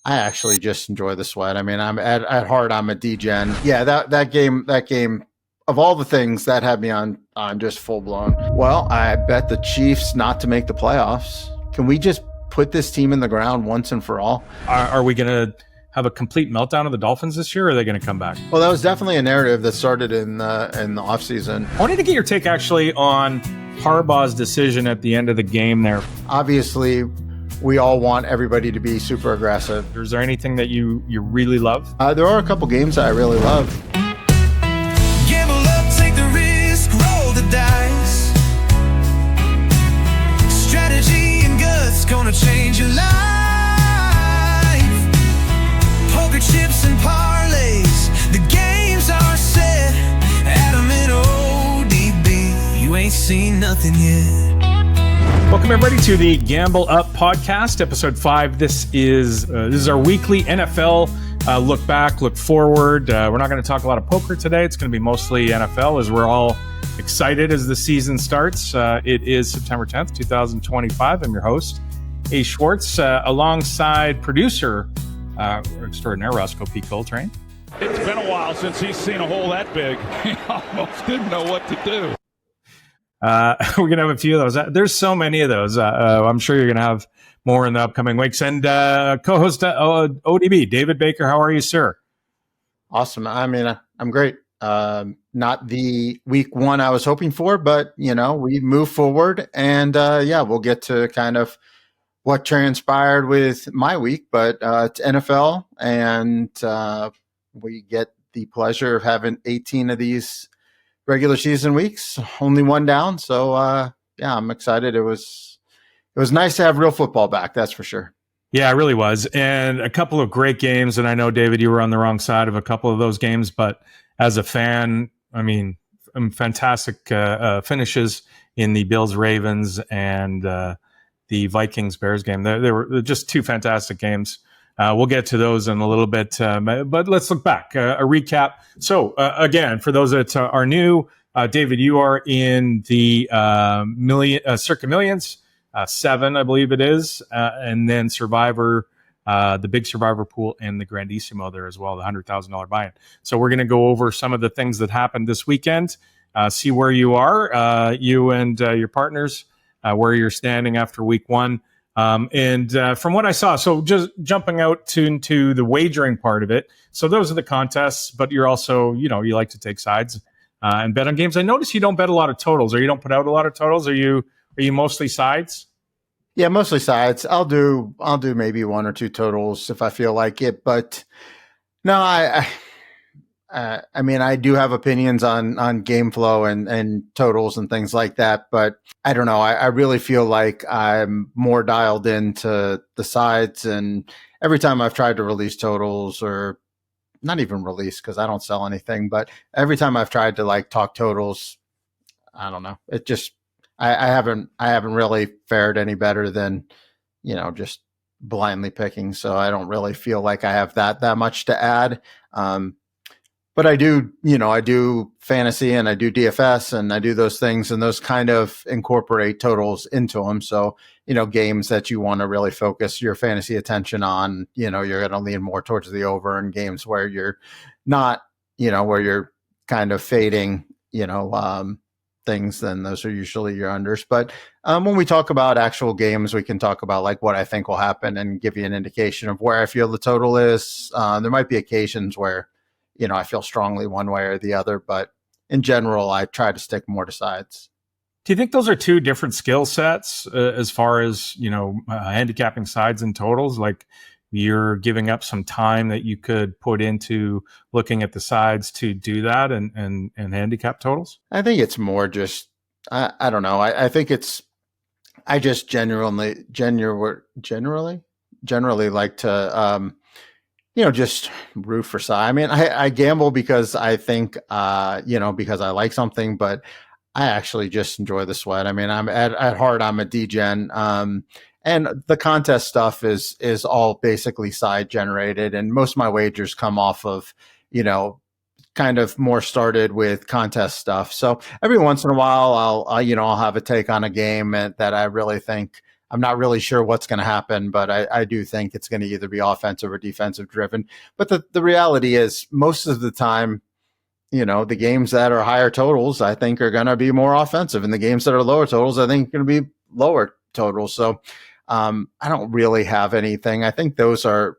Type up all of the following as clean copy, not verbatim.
I actually just enjoy the sweat. I mean, I'm at heart, I'm a DGen. Yeah, that game of all the things that had me on just full blown. Well, I bet the Chiefs not to make the playoffs. Can we just put this team in the ground once and for all? Are we going to have a complete meltdown of the Dolphins this year, or are they going to come back? Well, that was definitely a narrative that started in the offseason. I wanted to get your take actually on Harbaugh's decision at the end of the game there. Obviously, we all want everybody to be super aggressive. Is there anything that you really love? There are a couple games that I really love. Gamble up, take the risk, roll the dice. Strategy and guts gonna change your life. Poker chips and parlays, the games are set. Adam and ODB, you ain't seen nothing yet. Welcome everybody to the Gamble Up podcast, episode 5. This is our weekly NFL look back, look forward. We're not going to talk a lot of poker today. It's going to be mostly NFL as we're all excited as the season starts. It is September 10th, 2025. I'm your host, A. Schwartz, alongside producer extraordinaire Roscoe P. Coltrane. It's been a while since he's seen a hole that big. He almost didn't know what to do. We're going to have a few of those. There's so many of those. I'm sure you're going to have more in the upcoming weeks. And co-host ODB, David Baker, how are you, sir? Awesome. I mean, I'm great. Not the week one I was hoping for, but, you know, we move forward. And, we'll get to kind of what transpired with my week. But it's NFL, and we get the pleasure of having 18 of these regular season weeks, only one down. So, I'm excited. It was nice to have real football back. That's for sure. Yeah, it really was. And a couple of great games. And I know, David, you were on the wrong side of a couple of those games, but as a fan, I mean, fantastic finishes in the Bills-Ravens and the Vikings-Bears game. They were just two fantastic games. We'll get to those in a little bit, but let's look back, a recap. So again, for those that are new, David, you are in the Circa Millions, 7, I believe it is, and then Survivor, the big Survivor pool, and the Grandissimo there as well, the $100,000 buy-in. So we're going to go over some of the things that happened this weekend, see where you are, you and your partners, where you're standing after week one. And from what I saw, so just jumping out into the wagering part of it. So those are the contests, but you're also, you like to take sides and bet on games. I notice you don't bet a lot of totals, or you don't put out a lot of totals. Are you mostly sides? Yeah, mostly sides. I'll do maybe one or two totals if I feel like it, but no, I mean, I do have opinions on game flow and totals and things like that, but I don't know. I really feel like I'm more dialed into the sides, and every time I've tried to release totals, or not even release because I don't sell anything, but every time I've tried to like talk totals, I don't know. It just, I haven't really fared any better than, just blindly picking. So I don't really feel like I have that much to add. But I do fantasy, and I do DFS, and I do those things, and those kind of incorporate totals into them. So, games that you want to really focus your fantasy attention on, you're going to lean more towards the over, and games where you're not, where you're kind of fading, things, then those are usually your unders. But when we talk about actual games, we can talk about like what I think will happen and give you an indication of where I feel the total is. There might be occasions where, I feel strongly one way or the other, but in general, I try to stick more to sides. Do you think those are two different skill sets as far as, handicapping sides and totals? Like you're giving up some time that you could put into looking at the sides to do that and handicap totals? I think it's more just, I don't know. I think I just generally like to, just root for side. I mean, I gamble because I think, because I like something, but I actually just enjoy the sweat. I mean, I'm at heart, I'm a DGen. And the contest stuff is all basically side generated. And most of my wagers come off of, kind of more started with contest stuff. So every once in a while, I'll have a take on a game that I really think I'm not really sure what's going to happen, but I do think it's going to either be offensive or defensive driven. But the reality is most of the time, the games that are higher totals, I think are going to be more offensive, and the games that are lower totals, I think are going to be lower totals. So I don't really have anything. I think totals are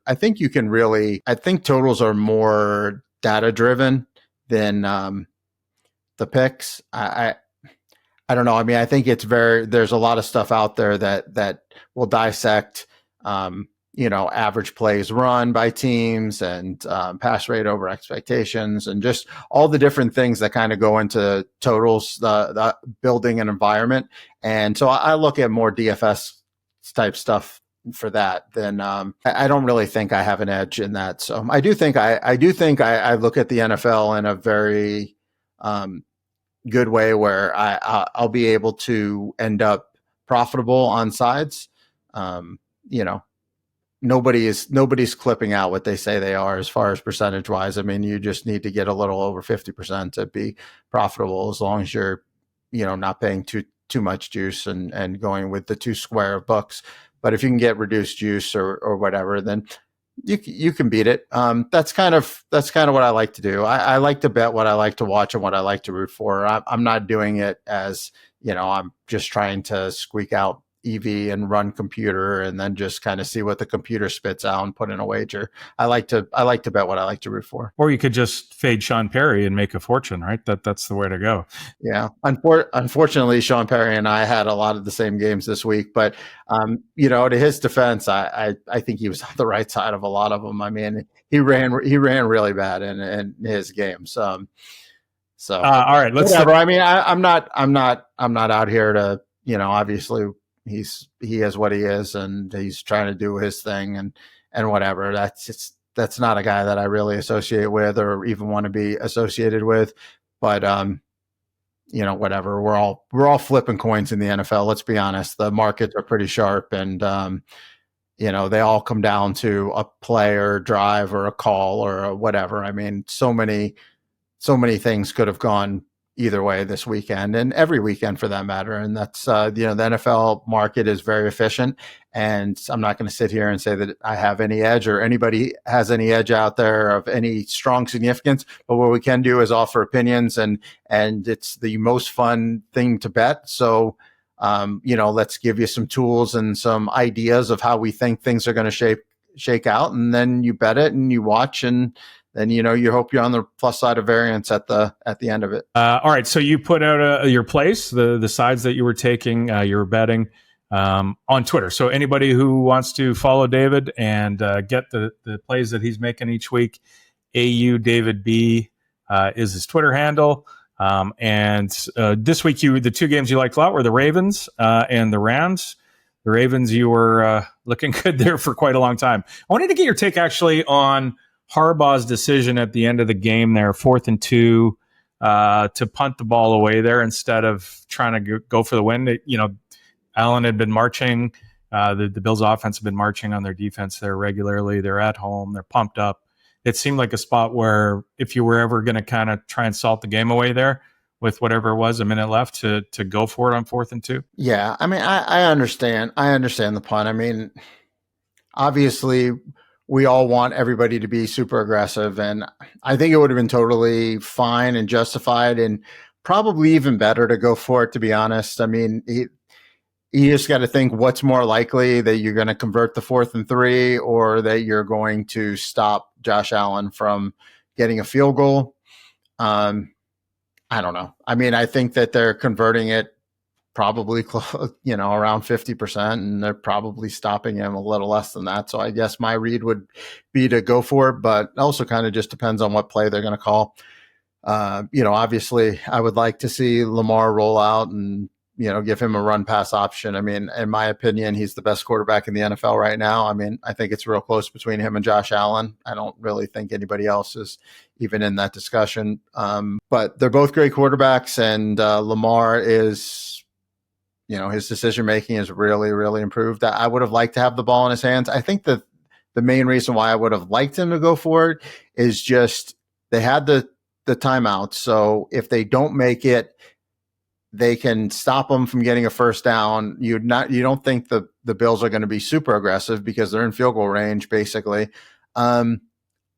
more data driven than the picks. I don't know. I mean, I think there's a lot of stuff out there that will dissect, average plays run by teams and pass rate over expectations and just all the different things that kind of go into totals, the building an environment. And so I look at more DFS type stuff for that. Then I don't really think I have an edge in that. So I do think I look at the NFL in a very good way where I'll be able to end up profitable on sides. Nobody's clipping out what they say they are as far as percentage wise. I mean, you just need to get a little over 50% to be profitable, as long as you're, not paying too much juice and going with the 2 square of books. But if you can get reduced juice or whatever, then you can beat it. That's kind of what I like to do. I like to bet what I like to watch and what I like to root for. I'm not doing it as, I'm just trying to squeak out EV and run computer and then just kind of see what the computer spits out and put in a wager. I like to bet what I like to root for. Or you could just fade Sean Perry and make a fortune, right? That's the way to go. Yeah. Unfortunately, Sean Perry and I had a lot of the same games this week, but to his defense, I think he was on the right side of a lot of them. I mean, he ran really bad in his games. So all right, whatever. I mean, I'm not out here to, obviously he is what he is and he's trying to do his thing and whatever. That's not a guy that I really associate with or even want to be associated with. But whatever. We're all flipping coins in the NFL. Let's be honest. The markets are pretty sharp, and they all come down to a play or a drive or a call or a whatever. I mean, so many things could have gone either way this weekend and every weekend for that matter. And that's, the NFL market is very efficient, and I'm not going to sit here and say that I have any edge or anybody has any edge out there of any strong significance, but what we can do is offer opinions, and it's the most fun thing to bet. So, let's give you some tools and some ideas of how we think things are going to shake out. And then you bet it and you watch, and then you hope you're on the plus side of variance at the end of it. All right, so you put out your place, the sides that you were taking, you were betting on Twitter. So anybody who wants to follow David and get the plays that he's making each week, AU David B is his Twitter handle. And this week, the 2 games you liked a lot were the Ravens and the Rams. The Ravens, you were looking good there for quite a long time. I wanted to get your take actually on Harbaugh's decision at the end of the game there, 4th and 2, to punt the ball away there instead of trying to go for the win. Allen had been marching. The Bills' offense had been marching on their defense there regularly. They're at home. They're pumped up. It seemed like a spot where if you were ever going to kind of try and salt the game away there with whatever it was, a minute left to go for it on 4th and 2. Yeah, I mean, I understand. I understand the punt. I mean, obviously, we all want everybody to be super aggressive, and I think it would have been totally fine and justified and probably even better to go for it, to be honest. I mean, you just got to think what's more likely, that you're going to convert the 4th and 3 or that you're going to stop Josh Allen from getting a field goal. I don't know. I mean, I think that they're converting it probably around 50%, and they're probably stopping him a little less than that. So I guess my read would be to go for it, but also kind of just depends on what play they're going to call. Obviously I would like to see Lamar roll out and, give him a run pass option. I mean, in my opinion, he's the best quarterback in the NFL right now. I mean, I think it's real close between him and Josh Allen. I don't really think anybody else is even in that discussion. But they're both great quarterbacks, and Lamar is, his decision-making is really, really improved. I would have liked to have the ball in his hands. I think that the main reason why I would have liked him to go for it is just they had the timeout. So if they don't make it, they can stop them from getting a first down. You don't think the Bills are going to be super aggressive because they're in field goal range, basically. And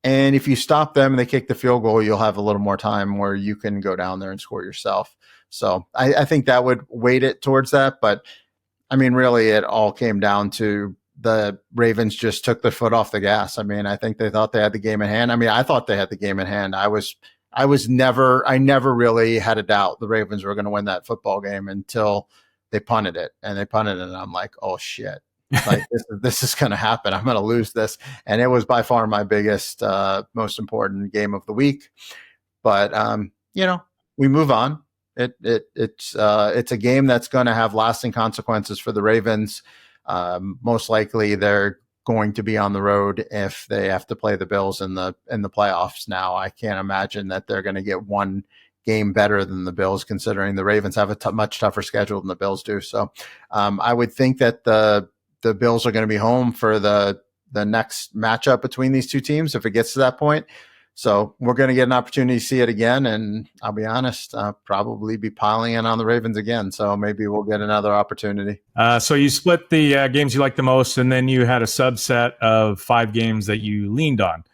if you stop them and they kick the field goal, you'll have a little more time where you can go down there and score yourself. So I think that would weight it towards that. But I mean, really, it all came down to the Ravens just took their foot off the gas. I mean, I think they thought they had the game in hand. I mean, I thought they had the game in hand. I never really had a doubt the Ravens were going to win that football game until they punted it, and and I'm like, oh shit, like this is going to happen. I'm going to lose this. And it was by far my biggest, most important game of the week. But, we move on. It's a game that's going to have lasting consequences for the Ravens. Most likely they're going to be on the road if they have to play the Bills in the playoffs. Now, I can't imagine that they're going to get one game better than the Bills, considering the Ravens have a much tougher schedule than the Bills do. So I would think that the Bills are going to be home for the next matchup between these two teams if it gets to that point. So we're going to get an opportunity to see it again. And I'll be honest, I'll probably be piling in on the Ravens again. So maybe we'll get another opportunity. So you split the games you like the most, and then you had a subset of 5 games that you leaned on.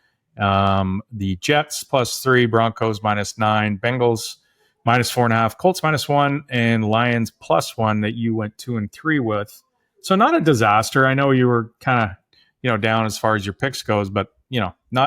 The Jets +3, Broncos -9, Bengals -4.5, Colts -1, and Lions +1 that you went 2 and 3 with. So not a disaster. I know you were kind of, down as far as your picks goes, but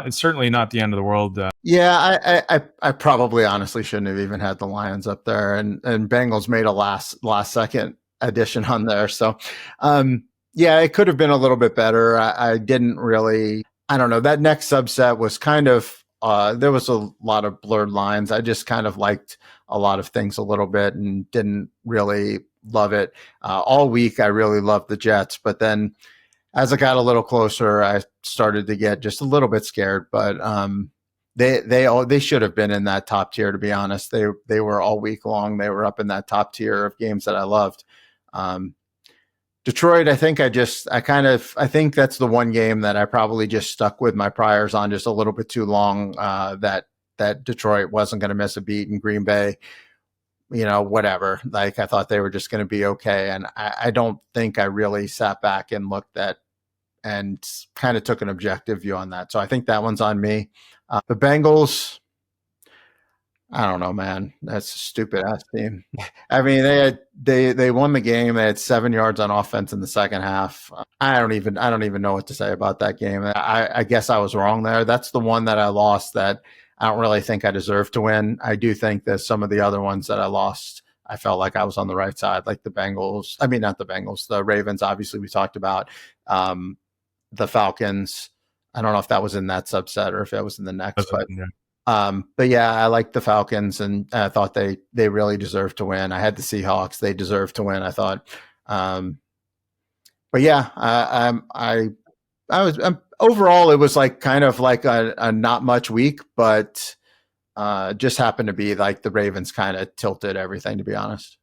it's certainly not the end of the world. Yeah, I probably honestly shouldn't have even had the Lions up there, and Bengals made a last second addition on there. So, it could have been a little bit better. I didn't really. I don't know. That next subset was kind of. There was a lot of blurred lines. I just kind of liked a lot of things a little bit and didn't really love it. All week, I really loved the Jets, but then as I got a little closer, I started to get just a little bit scared. But they should have been in that top tier, to be honest. They were all week long. They were up in that top tier of games that I loved. Detroit, I think I think that's the one game that I probably just stuck with my priors on just a little bit too long. That Detroit wasn't going to miss a beat in Green Bay. Whatever. Like, I thought they were just going to be okay. And I don't think I really sat back and looked at and kind of took an objective view on that. So I think that one's on me. The Bengals, I don't know, man. That's a stupid ass team. I mean, they won the game. They had 7 yards on offense in the second half. I don't even know what to say about that game. I guess I was wrong there. That's the one that I lost that I don't really think I deserve to win. I do think that some of the other ones that I lost, I felt like I was on the right side, like the Bengals. I mean, not the Bengals, the Ravens, obviously we talked about. The Falcons. I don't know if that was in that subset or if that was in the next, but yeah, I like the Falcons, and I thought they really deserved to win. I had the Seahawks; they deserved to win, I thought. But yeah, I was overall, it was like kind of like a not much week, but just happened to be like the Ravens kind of tilted everything, to be honest.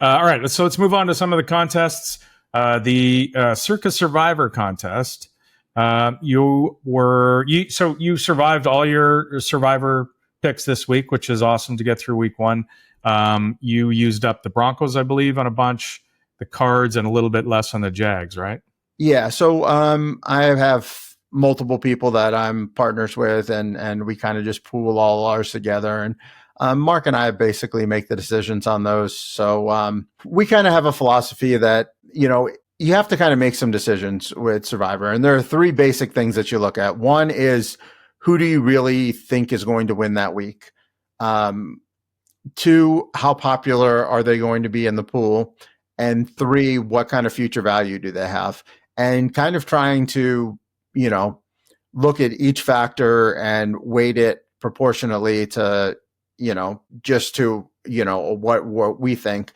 All right, so let's move on to some of the contests. The Circa Survivor contest. You survived all your Survivor picks this week, which is awesome to get through week 1. You used up the Broncos, I believe, on a bunch, the Cards, and a little bit less on the Jags, right? Yeah. So I have multiple people that I'm partners with, and we kind of just pool all ours together. And Mark and I basically make the decisions on those. So we kind of have a philosophy that, you have to kind of make some decisions with Survivor. And there are 3 basic things that you look at. One is, who do you really think is going to win that week? 2, how popular are they going to be in the pool? And 3, what kind of future value do they have? And kind of trying to, look at each factor and weight it proportionately to, just to, what we think.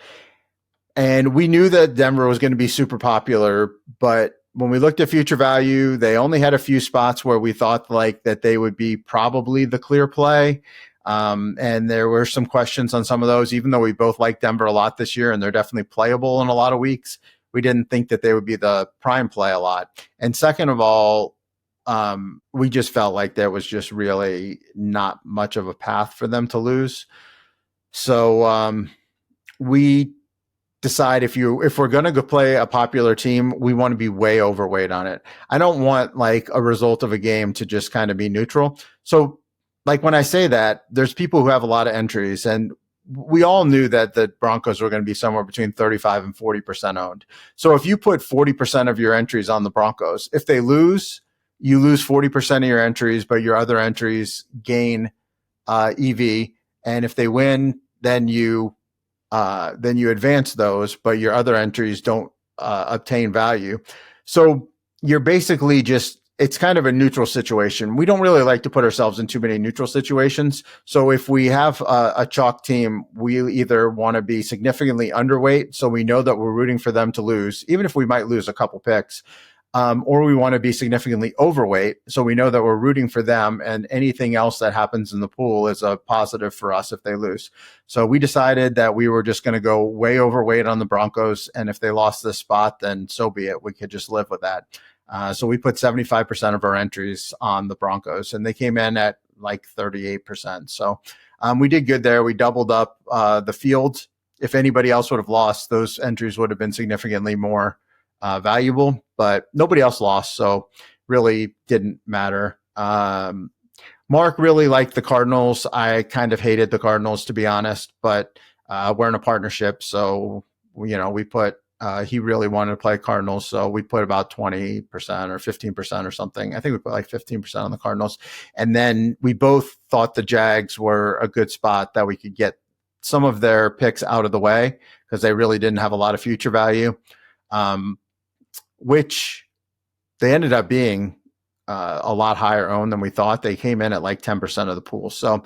And we knew that Denver was going to be super popular, but when we looked at future value, they only had a few spots where we thought like that they would be probably the clear play. And there were some questions on some of those, even though we both like Denver a lot this year and they're definitely playable in a lot of weeks. We didn't think that they would be the prime play a lot. And second of all, we just felt like there was just really not much of a path for them to lose. So we decide if we're going to go play a popular team, we want to be way overweight on it. I don't want like a result of a game to just kind of be neutral. So like when I say that, there's people who have a lot of entries, and we all knew that the Broncos were going to be somewhere between 35 and 40% owned. So if you put 40% of your entries on the Broncos, if they lose, you lose 40% of your entries, but your other entries gain EV. And if they win, then you advance those, but your other entries don't obtain value. So you're basically it's kind of a neutral situation. We don't really like to put ourselves in too many neutral situations. So if we have a chalk team, we either want to be significantly underweight, so we know that we're rooting for them to lose, even if we might lose a couple picks, or we want to be significantly overweight, so we know that we're rooting for them, and anything else that happens in the pool is a positive for us if they lose. So we decided that we were just going to go way overweight on the Broncos, and if they lost this spot, then so be it. We could just live with that. So we put 75% of our entries on the Broncos, and they came in at like 38%. So we did good there. We doubled up the field. If anybody else would have lost, those entries would have been significantly more valuable, but nobody else lost, so really didn't matter. Mark really liked the Cardinals. I kind of hated the Cardinals, to be honest, but we're in a partnership, so we put he really wanted to play Cardinals, so we put about 20% or 15% or something. I think we put like 15% on the Cardinals, and then we both thought the Jags were a good spot that we could get some of their picks out of the way because they really didn't have a lot of future value. Which they ended up being a lot higher owned than we thought. They came in at like 10% of the pool. So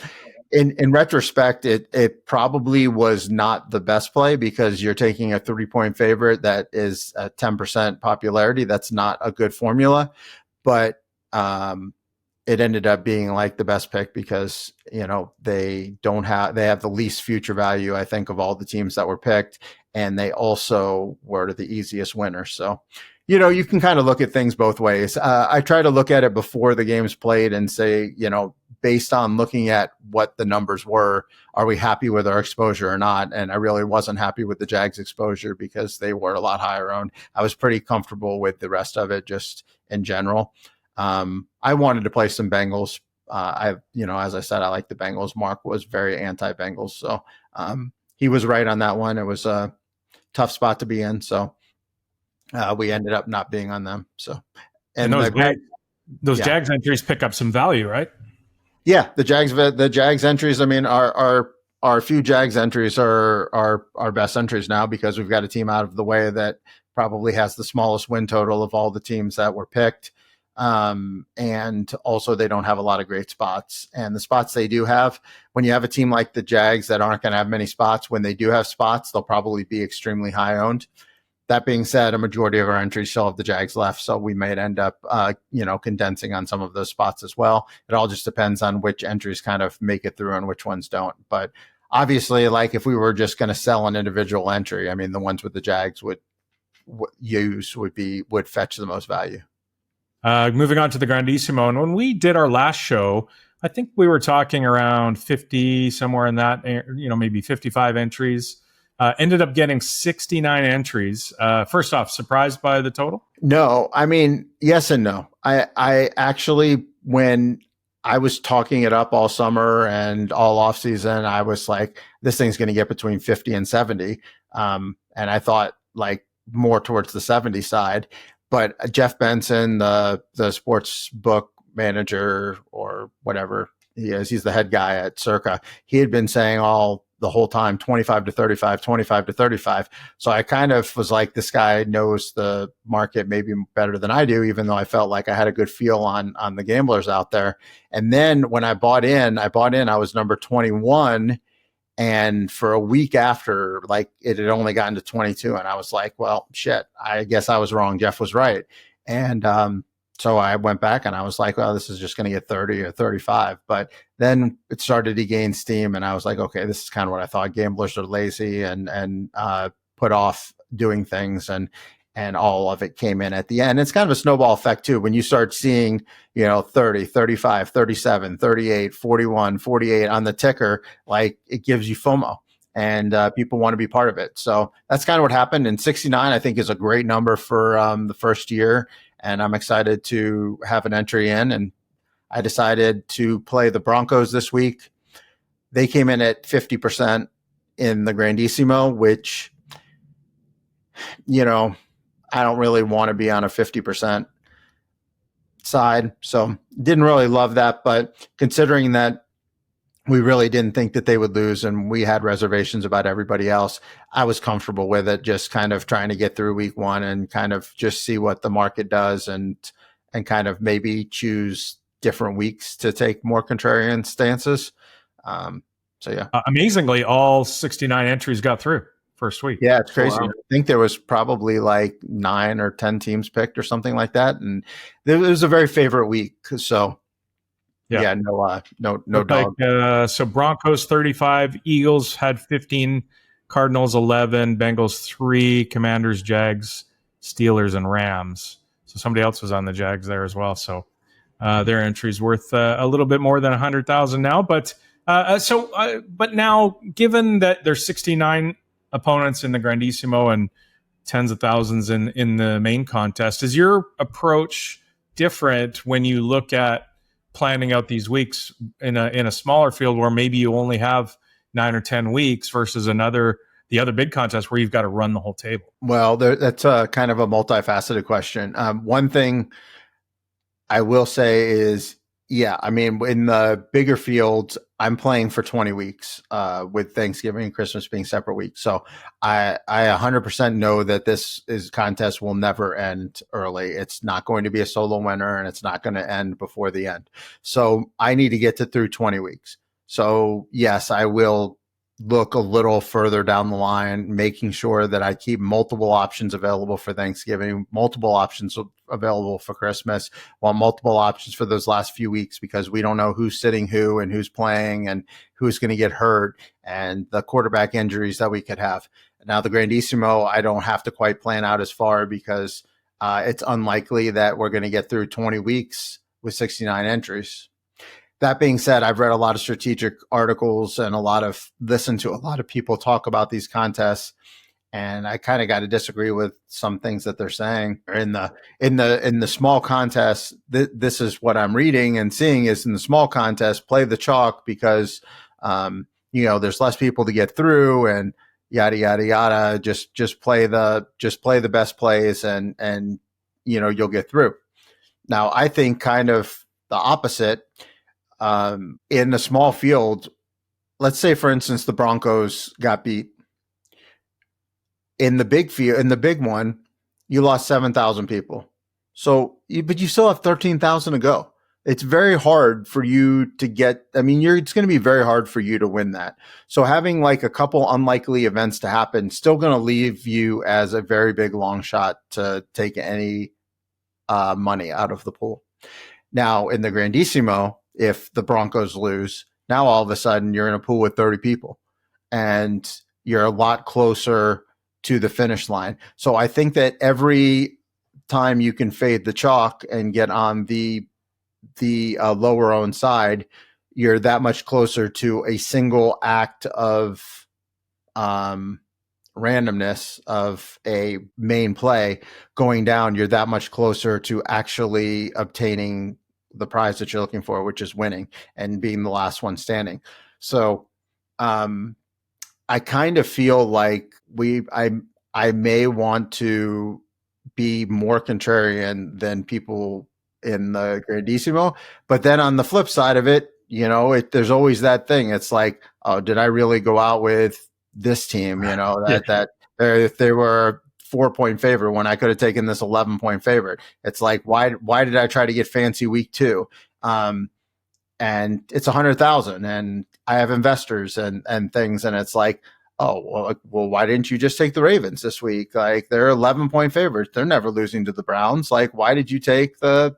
in retrospect, it probably was not the best play because you're taking a 3-point favorite that is at 10% popularity. That's not a good formula, but it ended up being like the best pick because, they have the least future value, I think, of all the teams that were picked. And they also were the easiest winner. So, you can kind of look at things both ways. I try to look at it before the game's played and say, based on looking at what the numbers were, are we happy with our exposure or not? And I really wasn't happy with the Jags exposure because they were a lot higher owned. I was pretty comfortable with the rest of it just in general. I wanted to play some Bengals. As I said, I like the Bengals. Mark was very anti-Bengals. So he was right on that one. It was a tough spot to be in. So we ended up not being on them. So, and those Jags entries pick up some value, right? Yeah, the Jags entries. I mean, our few Jags entries are our best entries now because we've got a team out of the way that probably has the smallest win total of all the teams that were picked. And also they don't have a lot of great spots, and the spots they do have, when you have a team like the Jags that aren't going to have many spots, when they do have spots, they'll probably be extremely high owned. That being said, a majority of our entries still have the Jags left, so we might end up, condensing on some of those spots as well. It all just depends on which entries kind of make it through and which ones don't. But obviously, like if we were just going to sell an individual entry, I mean, the ones with the Jags would fetch the most value. Moving on to the Grandissimo, and when we did our last show, I think we were talking around 50, somewhere in that, maybe 55 entries. Ended up getting 69 entries. First off, surprised by the total? No, I mean, yes and no. I actually, when I was talking it up all summer and all off season, I was like, this thing's going to get between 50 and 70. And I thought like more towards the 70 side. But Jeff Benson, the sports book manager or whatever he is, he's the head guy at Circa. He had been saying the whole time, 25 to 35, 25 to 35. So I kind of was like, this guy knows the market maybe better than I do, even though I felt like I had a good feel on the gamblers out there. And then when I bought in, I was number 21. And for a week after, like it had only gotten to 22. And I was like, well, shit, I guess I was wrong. Jeff was right. And so I went back and I was like, well, this is just going to get 30 or 35. But then it started to gain steam. And I was like, okay, this is kind of what I thought. Gamblers are lazy and put off doing things. And all of it came in at the end. It's kind of a snowball effect too. When you start seeing, 30, 35, 37, 38, 41, 48 on the ticker, like it gives you FOMO. and people want to be part of it. So that's kind of what happened. And 69, I think, is a great number for the first year. And I'm excited to have an entry in. And I decided to play the Broncos this week. They came in at 50% in the Grandissimo, which, I don't really want to be on a 50% side. So didn't really love that. But considering that we really didn't think that they would lose and we had reservations about everybody else, I was comfortable with it, just kind of trying to get through week one and kind of just see what the market does and kind of maybe choose different weeks to take more contrarian stances. So yeah. Amazingly, all 69 entries got through first week. Yeah, it's crazy. Wow. I think there was probably like 9 or 10 teams picked or something like that. And it was a very favorite week. So yeah, no dog. So Broncos 35, Eagles had 15, Cardinals 11, Bengals 3, Commanders, Jags, Steelers, and Rams. So somebody else was on the Jags there as well. So their entry's worth a little bit more than 100,000 now. But now, given that there's 69 opponents in the Grandissimo and tens of thousands in the main contest, is your approach different when you look at planning out these weeks in a smaller field where maybe you only have 9 or 10 weeks versus the other big contest where you've got to run the whole table? Well, that's a kind of a multifaceted question. One thing I will say is, yeah, I mean, in the bigger fields, I'm playing for 20 weeks with Thanksgiving and Christmas being separate weeks. So I 100% know that this contest will never end early. It's not going to be a solo winner, and it's not going to end before the end. So I need to get through 20 weeks. So yes, I will look a little further down the line, making sure that I keep multiple options available for Thanksgiving, multiple options available for Christmas, while multiple options for those last few weeks, because we don't know who's sitting who and who's playing and who's going to get hurt and the quarterback injuries that we could have. Now, the Grandissimo, I don't have to quite plan out as far because it's unlikely that we're going to get through 20 weeks with 69 entries. That being said, I've read a lot of strategic articles and listened to a lot of people talk about these contests, and I kind of got to disagree with some things that they're saying. In the small contests, this is what I'm reading and seeing is in the small contest, play the chalk because there's less people to get through and yada yada yada. Just play the best plays and you'll get through. Now, I think kind of the opposite. In a small field, let's say, for instance, the Broncos got beat. In the big field, in the big one, you lost 7,000 people. But you still have 13,000 to go. It's very hard for you to get. I mean, it's going to be very hard for you to win that. So having like a couple unlikely events to happen, still going to leave you as a very big long shot to take any money out of the pool. Now, in the Grandissimo, if the Broncos lose, now all of a sudden you're in a pool with 30 people and you're a lot closer to the finish line. So I think that every time you can fade the chalk and get on the lower owned side, you're that much closer to a single act of randomness of a main play going down. You're that much closer to actually obtaining the prize that you're looking for, which is winning and being the last one standing. So I kind of feel like I may want to be more contrarian than people in the Grandissimo. But then on the flip side of it, there's always that thing. It's like, oh, did I really go out with this team? That if they were 4-point favorite when I could have taken this 11-point favorite. It's like, why did I try to get fancy week 2? And it's 100,000 and I have investors and things. And it's like, oh, well, why didn't you just take the Ravens this week? Like, they're 11-point favorites. They're never losing to the Browns. Like, why did you take the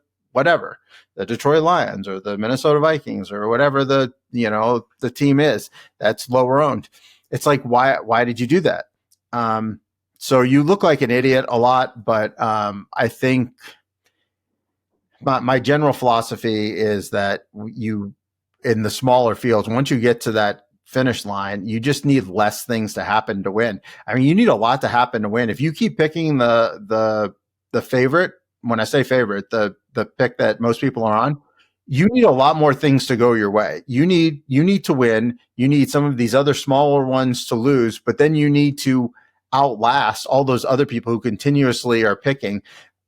Detroit Lions or the Minnesota Vikings or whatever the team is that's lower owned? It's like, why did you do that? So you look like an idiot a lot, but I think my general philosophy is that in the smaller fields, once you get to that finish line. You just need less things to happen to win. I mean, you need a lot to happen to win. If you keep picking the favorite, when I say favorite, the pick that most people are on, you need a lot more things to go your way. You need to win. You need some of these other smaller ones to lose, but then you need to outlast all those other people who continuously are picking.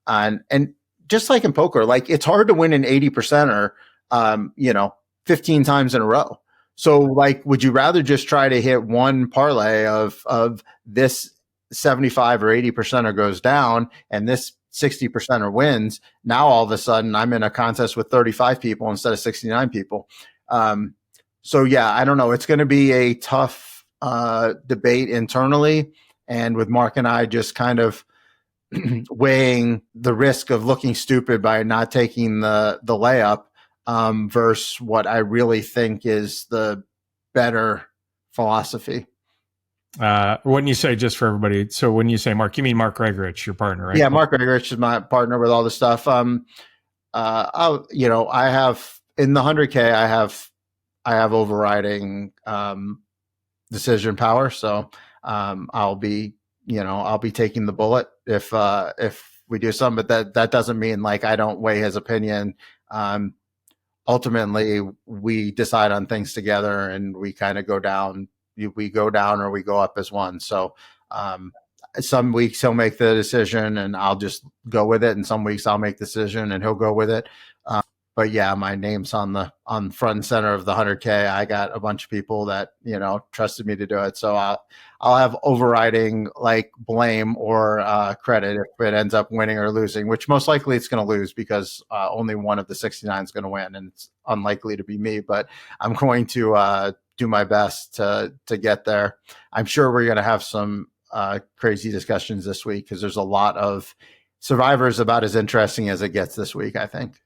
And just like in poker, like it's hard to win an 80%er, 15 times in a row. So like, would you rather just try to hit one parlay of this 75 or 80%er goes down and this 60%er wins? Now all of a sudden I'm in a contest with 35 people instead of 69 people. So yeah, I don't know. It's going to be a tough debate internally, and with Mark and I just kind of weighing the risk of looking stupid by not taking the layup versus what I really think is the better philosophy. When you say, just for everybody, so when you say Mark, you mean Mark Gregorich, your partner, right? Yeah, Mark Gregorich is my partner with all this stuff. I have in the 100K, I have overriding decision power. So I'll be taking the bullet if we do something, but that doesn't mean like I don't weigh his opinion. Ultimately we decide on things together and we kind of go down. We go down or we go up as one. So some weeks he'll make the decision and I'll just go with it, and some weeks I'll make the decision and he'll go with it. But yeah, my name's on front and center of the 100K. I got a bunch of people that trusted me to do it. So I'll have overriding like blame or credit if it ends up winning or losing, which most likely it's going to lose because only one of the 69 is going to win, and it's unlikely to be me. But I'm going to do my best to get there. I'm sure we're going to have some crazy discussions this week because there's a lot of Survivors about as interesting as it gets this week, I think.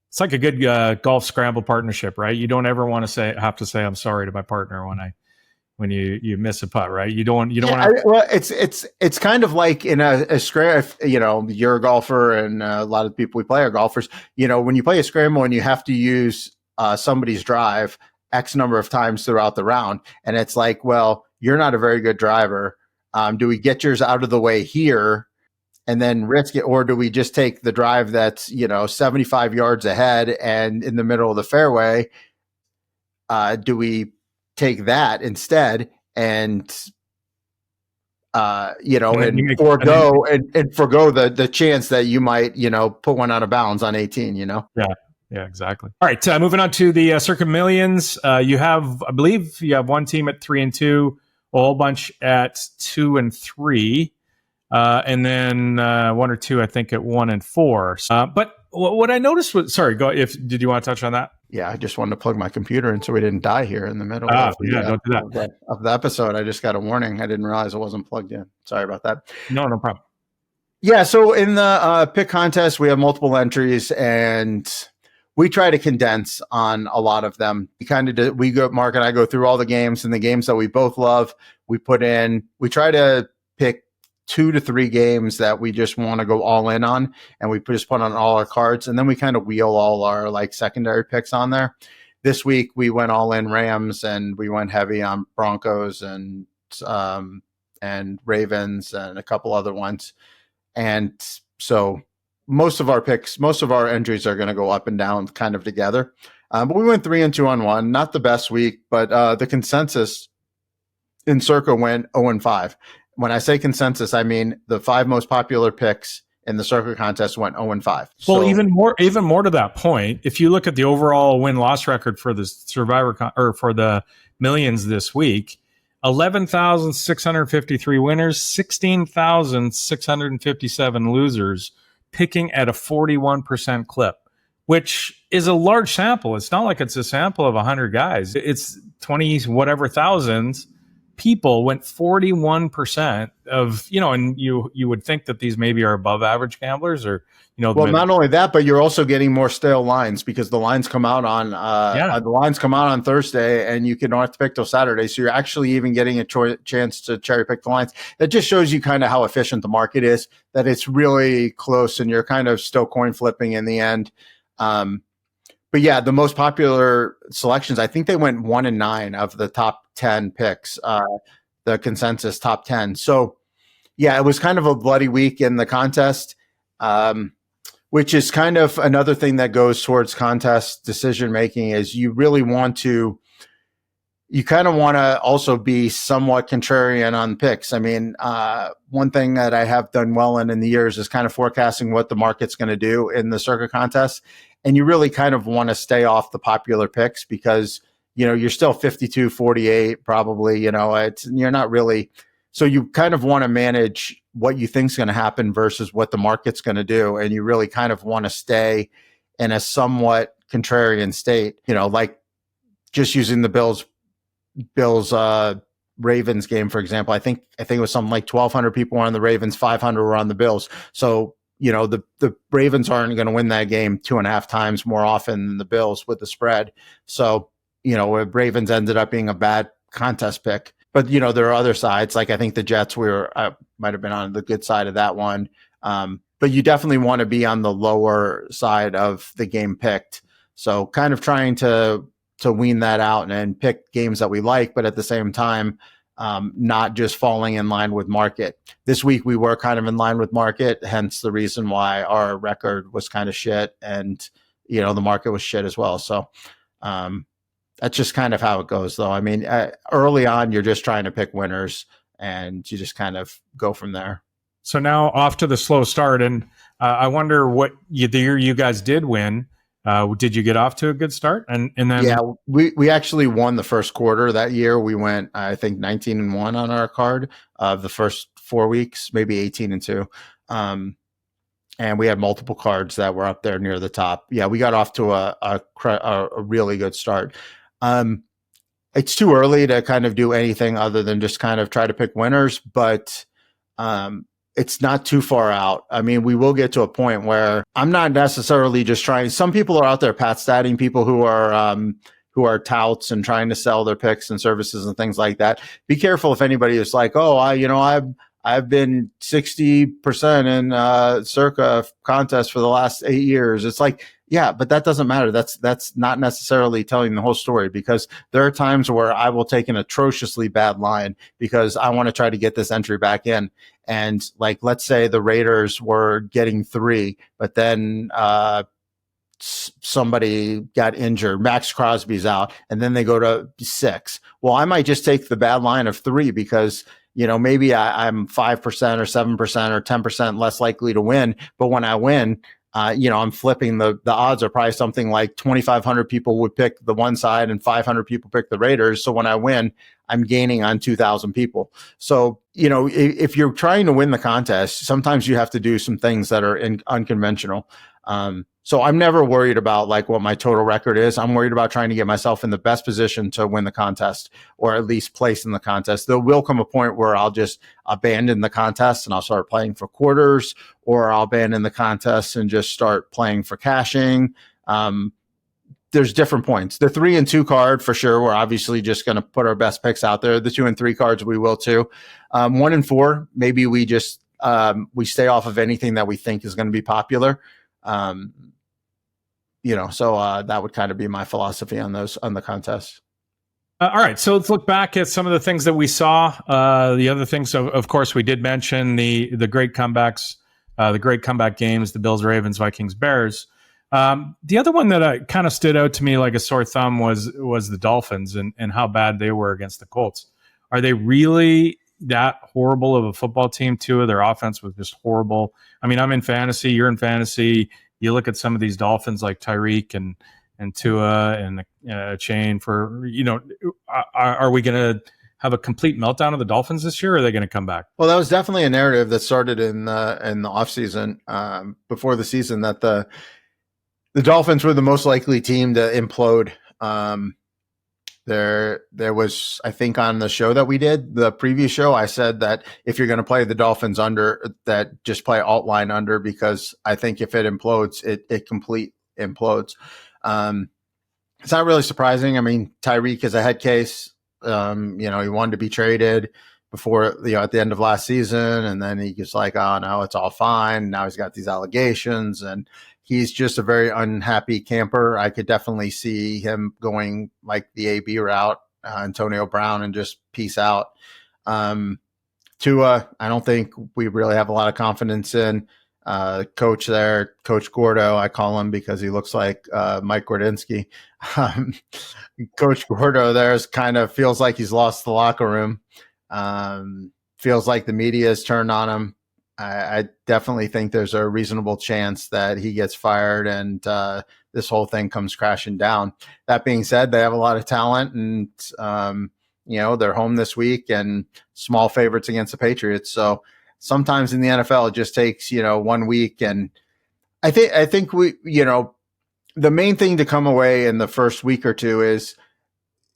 It's like a good golf scramble partnership, right? You don't ever want to have to say I'm sorry to my partner when you miss a putt, right? You don't want to. Well, it's kind of like in a scramble. You're a golfer, and a lot of the people we play are golfers. When you play a scramble and you have to use somebody's drive X number of times throughout the round, and it's like, well, you're not a very good driver. Do we get yours out of the way here and then risk it, or do we just take the drive that's 75 yards ahead and in the middle of the fairway? Do we take that instead and and forego the chance that you might put one out of bounds on 18? Yeah, exactly. All right, moving on to the Circuit Millions. I believe you have one team at 3-2, a whole bunch at 2-3. And then one or two, I think, at 1-4. But what I noticed was, did you want to touch on that? Yeah, I just wanted to plug my computer in so we didn't die here in the middle don't do that. Of the episode. I just got a warning. I didn't realize it wasn't plugged in. Sorry about that. No problem. Yeah, so in the pick contest, we have multiple entries, and we try to condense on a lot of them. Mark and I go through all the games, and the games that we both love, we try to pick 2 to 3 games that we just want to go all in on, and we just put on all our cards, and then we kind of wheel all our like secondary picks on there. This week we went all in Rams, and we went heavy on Broncos and Ravens and a couple other ones. And so most of our entries are going to go up and down kind of together. But we went 3-2 on one, not the best week, but the consensus in Circa went 0-5. When I say consensus, I mean the 5 most popular picks in the Circa contest went 0-5. Well, even more to that point, if you look at the overall win-loss record for the for the Millions this week, 11,653 winners, 16,657 losers, picking at a 41% clip, which is a large sample. It's not like it's a sample of 100 guys. It's 20 whatever thousands. People went 41% of, and you would think that these maybe are above average gamblers or, well, not only that, but you're also getting more stale lines because the lines come out on Thursday and you don't have to pick till Saturday. So you're actually even getting a chance to cherry pick the lines. That just shows you kind of how efficient the market is, that it's really close and you're kind of still coin flipping in the end. But but yeah, the most popular selections, I think they went 1 and 9 of the top 10 picks, the consensus top 10. So yeah, it was kind of a bloody week in the contest, which is kind of another thing that goes towards contest decision making is you really want to, you kind of want to also be somewhat contrarian on picks. I mean, one thing that I have done well in the years is kind of forecasting what the market's going to do in the circuit contest. And you really kind of want to stay off the popular picks because, you're still 52-48 probably, you're not really, so you kind of want to manage what you think is going to happen versus what the market's going to do. And you really kind of want to stay in a somewhat contrarian state, like just using the Bills Ravens game, for example. I think it was something like 1,200 people were on the Ravens, 500 were on the Bills. So, the Ravens aren't going to win that game 2.5 times more often than the Bills with the spread. So, Ravens ended up being a bad contest pick. But, there are other sides. Like I think the Jets, might have been on the good side of that one. But you definitely want to be on the lower side of the game picked. So kind of trying to wean that out and pick games that we like, but at the same time, not just falling in line with market. This week we were kind of in line with market, hence the reason why our record was kind of shit and, the market was shit as well. So that's just kind of how it goes, though. I mean, early on, you're just trying to pick winners and you just kind of go from there. So now off to the slow start. And I wonder what the year you guys did win. Did you get off to a good start? And then yeah, we actually won the first quarter that year. We went, I think, 19-1 on our card of the first 4 weeks, maybe 18-2. And we had multiple cards that were up there near the top. Yeah, we got off to a really good start. It's too early to kind of do anything other than just kind of try to pick winners, but it's not too far out. I mean, we will get to a point where I'm not necessarily just trying. Some people are out there pat statting, people who are touts and trying to sell their picks and services and things like that. Be careful if anybody is like, oh, I've been 60% in circa contest for the last 8 years. It's like, yeah, but that doesn't matter. That's not necessarily telling the whole story, because there are times where I will take an atrociously bad line because I want to try to get this entry back in. And like, let's say the Raiders were getting 3, but then somebody got injured. Max Crosby's out, and then they go to 6. Well, I might just take the bad line of 3 because maybe I'm 5% or 7% or 10% less likely to win. But when I win, I'm flipping the odds are probably something like 2,500 people would pick the one side and 500 people pick the Raiders. So when I win, I'm gaining on 2,000 people. So, if you're trying to win the contest, sometimes you have to do some things that are unconventional. So I'm never worried about like what my total record is. I'm worried about trying to get myself in the best position to win the contest, or at least place in the contest. There will come a point where I'll just abandon the contest and I'll start playing for quarters, or I'll abandon the contest and just start playing for cashing. There's different points. The 3 and 2 card for sure, we're obviously just going to put our best picks out there. The 2 and 3 cards we will too. 1 and 4, maybe we just we stay off of anything that we think is going to be popular. So that would kind of be my philosophy on the contest. All right. So let's look back at some of the things that we saw. The other things, of course, we did mention the great comebacks, the great comeback games, the Bills, Ravens, Vikings, Bears. The other one that kind of stood out to me like a sore thumb was the Dolphins and how bad they were against the Colts. Are they really that horrible of a football team too? Their offense was just horrible. I mean, I'm in fantasy, you're in fantasy. You look at some of these Dolphins like Tyreek and Tua and the chain for, are we going to have a complete meltdown of the Dolphins this year, or are they going to come back? Well, that was definitely a narrative that started in the offseason, before the season, that the Dolphins were the most likely team to implode. There was, I think on the show that we did, the previous show, I said that if you're going to play the Dolphins under, that just play alt line under, because I think if it implodes, it complete implodes. It's not really surprising. I mean, Tyreek is a head case. He wanted to be traded before, at the end of last season. And then he gets like, oh no, it's all fine. Now he's got these allegations and he's just a very unhappy camper. I could definitely see him going like the AB route, Antonio Brown, and just peace out. Tua, I don't think we really have a lot of confidence in. Coach there, Coach Gordo, I call him because he looks like Mike Gordinsky. Coach Gordo there kind of feels like he's lost the locker room. Feels like the media has turned on him. I definitely think there's a reasonable chance that he gets fired and this whole thing comes crashing down. That being said, they have a lot of talent, and they're home this week and small favorites against the Patriots. So sometimes in the NFL, it just takes 1 week, and I think we the main thing to come away in the first week or two is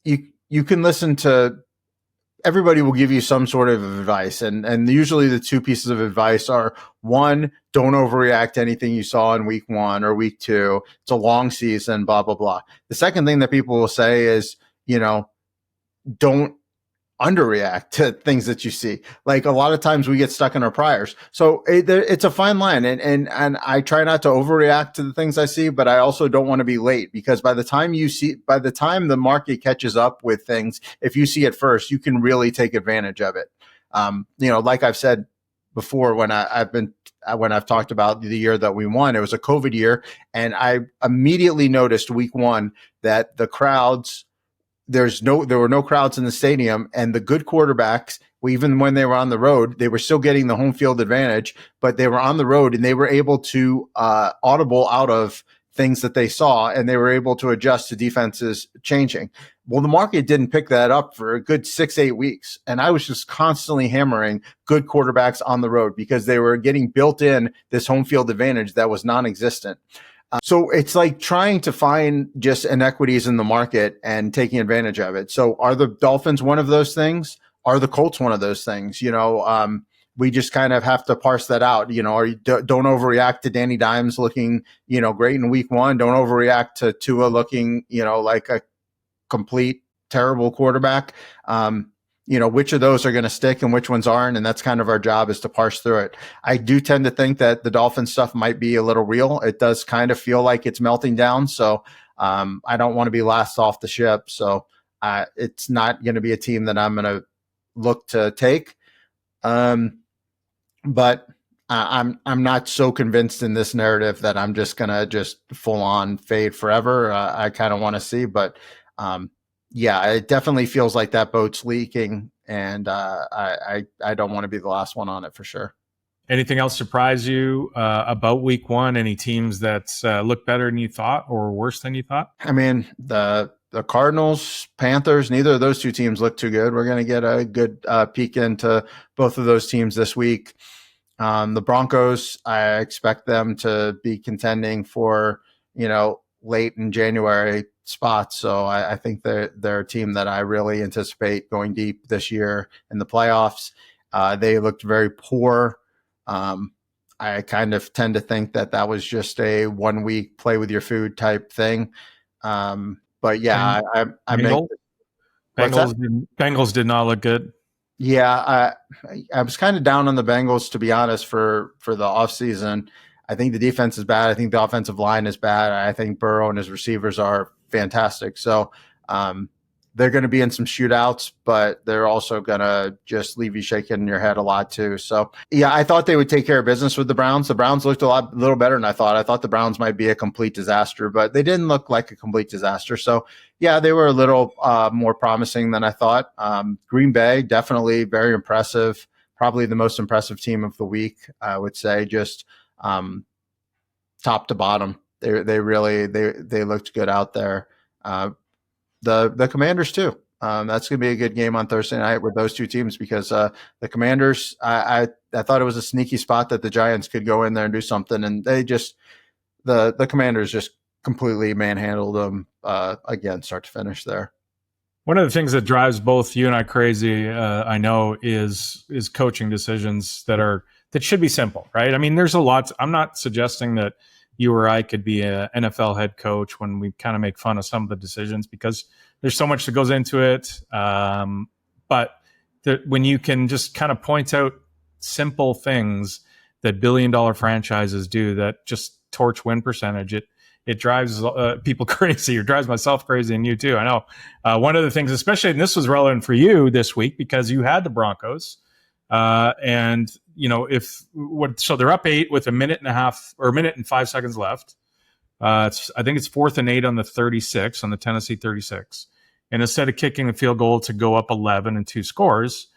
you can listen to. Everybody will give you some sort of advice. And usually the two pieces of advice are, one, don't overreact to anything you saw in week 1 or week 2. It's a long season, blah, blah, blah. The second thing that people will say is, don't underreact to things that you see. Like a lot of times we get stuck in our priors. So it's a fine line. And I try not to overreact to the things I see, but I also don't want to be late, because by the time the market catches up with things, if you see it first, you can really take advantage of it. Like I've said before, when I've talked about the year that we won, it was a COVID year. And I immediately noticed week 1 that the crowds, there were no crowds in the stadium, and the good quarterbacks, even when they were on the road, they were still getting the home field advantage, but they were on the road and they were able to audible out of things that they saw, and they were able to adjust to defenses changing. Well, the market didn't pick that up for a good 6-8 weeks. And I was just constantly hammering good quarterbacks on the road because they were getting built in this home field advantage that was non-existent. So it's like trying to find just inequities in the market and taking advantage of it. So are the Dolphins one of those things? Are the Colts one of those things? We just kind of have to parse that out. Don't overreact to Danny Dimes looking, great in week 1. Don't overreact to Tua looking, like a complete terrible quarterback. Which of those are going to stick and which ones aren't. And that's kind of our job, is to parse through it. I do tend to think that the Dolphins stuff might be a little real. It does kind of feel like it's melting down. So I don't want to be last off the ship. So it's not going to be a team that I'm going to look to take. But I'm not so convinced in this narrative that I'm just going to just full on fade forever. I kind of want to see, but yeah, it definitely feels like that boat's leaking, and I don't want to be the last one on it for sure. Anything else surprise you about week 1? Any teams that look better than you thought or worse than you thought? I mean, the Cardinals, Panthers, neither of those two teams look too good. We're going to get a good peek into both of those teams this week. The Broncos, I expect them to be contending for, late in January spots. So I think they're a team that I really anticipate going deep this year in the playoffs. They looked very poor. I kind of tend to think that was just a 1 week play with your food type thing. But yeah, Bengals did not look good. Yeah, I was kind of down on the Bengals, to be honest, for the offseason. I think the defense is bad. I think the offensive line is bad. I think Burrow and his receivers are fantastic. So they're going to be in some shootouts, but they're also going to just leave you shaking your head a lot too. So yeah, I thought they would take care of business with the Browns. The Browns looked a little better than I thought. I thought the Browns might be a complete disaster, but they didn't look like a complete disaster. So yeah, they were a little more promising than I thought. Green Bay, definitely very impressive. Probably the most impressive team of the week, I would say, just top to bottom. They really looked good out there. The Commanders too. That's going to be a good game on Thursday night with those two teams, because the Commanders, I thought it was a sneaky spot that the Giants could go in there and do something, and they just the Commanders just completely manhandled them again, start to finish there. One of the things that drives both you and I crazy, I know, is coaching decisions that should be simple, right? I mean, there's a lot. I'm not suggesting that you or I could be an NFL head coach when we kind of make fun of some of the decisions, because there's so much that goes into it. But when you can just kind of point out simple things that billion-dollar franchises do that just torch win percentage. It drives people crazy. It drives myself crazy, and you too. I know. One of the things, especially, and this was relevant for you this week because you had the Broncos, and so they're up 8 with a minute and a half or a minute and 5 seconds left. I think it's 4th and 8 on the 36 on the Tennessee 36, and instead of kicking the field goal to go up 11 and 2 scores,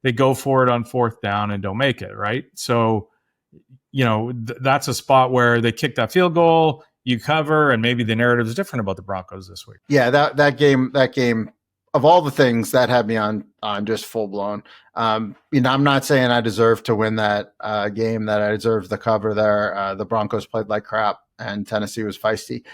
they go for it on 4th down and don't make it. Right, so that's a spot where they kick that field goal. You cover, and maybe the narrative is different about the Broncos this week. Yeah, that game of all the things that had me on just full blown. I'm not saying I deserve to win that game, that I deserve the cover there. The Broncos played like crap, and Tennessee was feisty.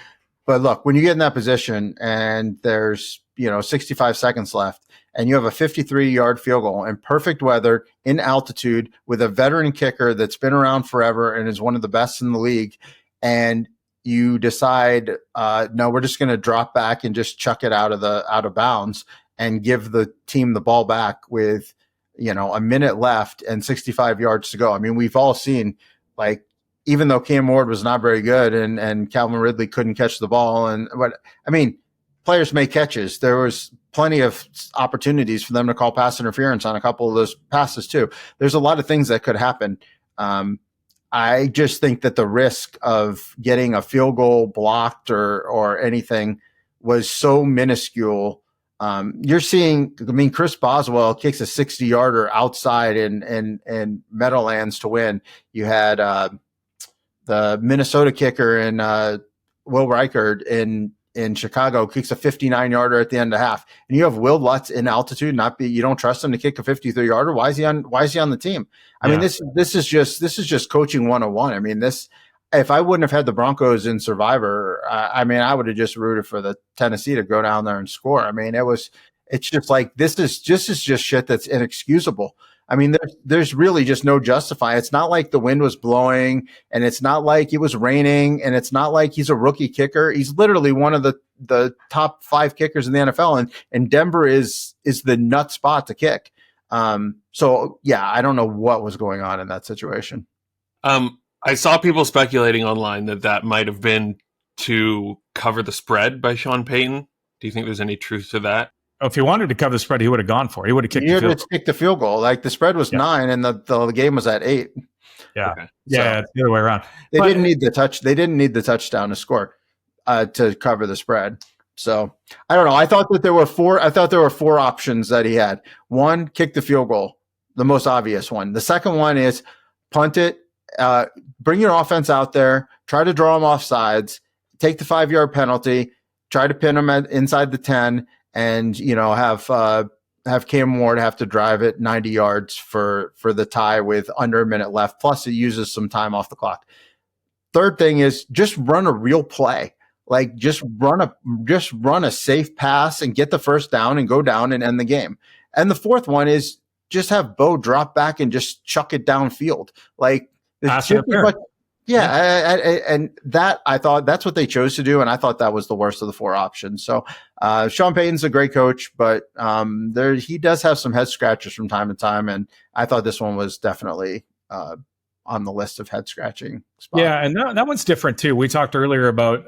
But look, when you get in that position and there's 65 seconds left, and you have a 53-yard field goal in perfect weather in altitude with a veteran kicker that's been around forever and is one of the best in the league, and you decide, no, we're just going to drop back and just chuck it out of bounds and give the team the ball back with, a minute left and 65 yards to go. I mean, we've all seen, like, even though Cam Ward was not very good and Calvin Ridley couldn't catch the ball, players make catches. There was plenty of opportunities for them to call pass interference on a couple of those passes too. There's a lot of things that could happen. I just think that the risk of getting a field goal blocked or anything was so minuscule. You're seeing, Chris Boswell kicks a 60-yarder outside in Meadowlands to win. You had the Minnesota kicker in Will Reichard in Chicago kicks a 59-yarder at the end of half, and you have Will Lutz in altitude. You don't trust him to kick a 53-yarder. Why is he on the team? I mean, this is just coaching 101. I mean, if I wouldn't have had the Broncos in Survivor, I would have just rooted for the Tennessee to go down there and score. I mean, it's just like, this is just shit that's inexcusable. I mean, there's really just no justifying. It's not like the wind was blowing, and it's not like it was raining, and it's not like he's a rookie kicker. He's literally one of the top 5 kickers in the NFL, and Denver is the nut spot to kick. So yeah, I don't know what was going on in that situation. I saw people speculating online that might have been to cover the spread by Sean Payton. Do you think there's any truth to that? If he wanted to cover the spread, he would have gone for it. He would have kicked the field goal. Like, the spread was 9 and the game was at 8. Yeah. Okay. Yeah. It's the other way around. They didn't need the touchdown to score, to cover the spread. So I don't know. I thought there were 4 options that he had. One, kick the field goal, the most obvious one. The second one is punt it, bring your offense out there, try to draw them off sides, take the 5-yard penalty, try to pin them inside the 10, and have Cam Ward have to drive it 90 yards for the tie with under a minute left. Plus, it uses some time off the clock. Third thing is just run a real play. Like, just run a safe pass and get the first down and go down and end the game. And the fourth one is just have Bo drop back and just chuck it downfield. Like, and that, I thought that's what they chose to do, and I thought that was the worst of the 4 options. So Sean Payton's a great coach, but he does have some head scratchers from time to time, and I thought this one was definitely on the list of head scratching spots. Yeah, and that one's different too. We talked earlier about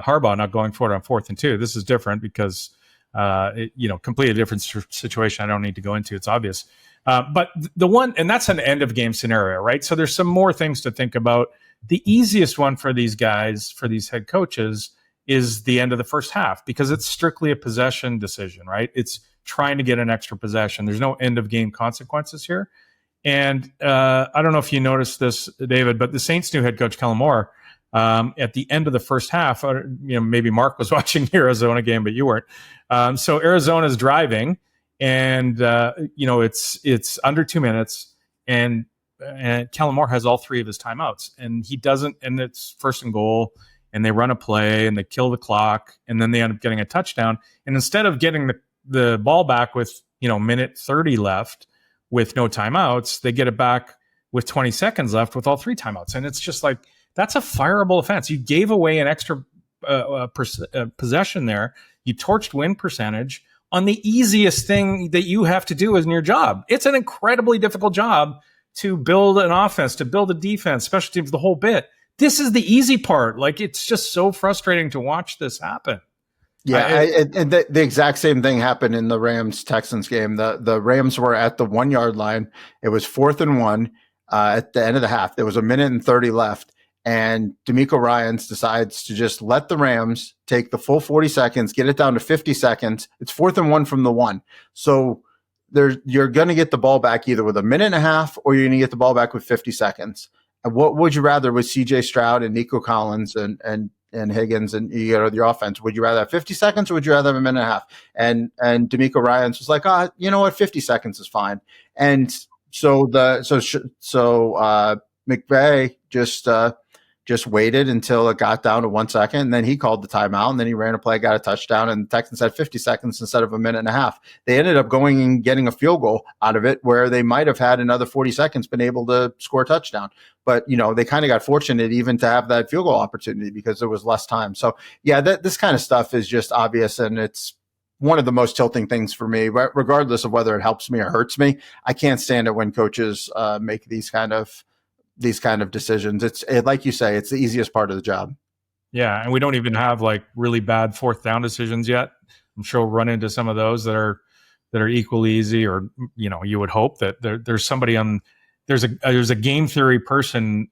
Harbaugh not going for it on 4th and 2. This is different because completely different situation. I don't need to go into. It's obvious. But the one, and that's an end of game scenario, right? So there's some more things to think about. The easiest one for these guys, for these head coaches, is the end of the first half, because it's strictly a possession decision, right? It's trying to get an extra possession. There's no end of game consequences here. And I don't know if you noticed this, David, but the Saints' new head coach, Kellen Moore, at the end of the first half, maybe Mark was watching the Arizona game, but you weren't. So Arizona's driving, and it's under 2 minutes, and Kellen Moore has all 3 of his timeouts, and he doesn't, and it's 1st and goal, and they run a play and they kill the clock, and then they end up getting a touchdown. And instead of getting the ball back with minute 30 left with no timeouts, they get it back with 20 seconds left with all 3 timeouts. And it's just like, that's a fireable offense. You gave away an extra possession there. You torched win percentage on the easiest thing that you have to do in your job. It's an incredibly difficult job to build an offense, to build a defense, special teams, the whole bit. this is the easy part. Like, it's just so frustrating to watch this happen. Yeah, and the exact same thing happened in the Rams-Texans game. The Rams were at the 1 yard line. It was 4th and 1 at the end of the half. There was 1:30 left, and D'Amico Ryans decides to just let the Rams take the full 40 seconds, get it down to 50 seconds. It's 4th and 1 from the 1. So you're going to get the ball back either with 1.5 or you're going to get the ball back with 50 seconds. And what would you rather with C.J. Stroud and Nico Collins and Higgins and your offense? Would you rather have 50 seconds or would you rather have 1.5? And D'Amico Ryans was like, you know what, 50 seconds is fine. And so McVay just waited until it got down to 1 second, and then he called the timeout, and then he ran a play, got a touchdown, and the Texans had 50 seconds instead of 1.5. They ended up going and getting a field goal out of it where they might have had another 40 seconds been able to score a touchdown. But, they kind of got fortunate even to have that field goal opportunity because there was less time. So, yeah, this kind of stuff is just obvious, and it's one of the most tilting things for me, regardless of whether it helps me or hurts me. I can't stand it when coaches make these kind of decisions. It's like you say, it's the easiest part of the job. Yeah. And we don't even have like really bad 4th down decisions yet. I'm sure we'll run into some of those that are equally easy, or, you would hope that there's somebody there's a game theory person,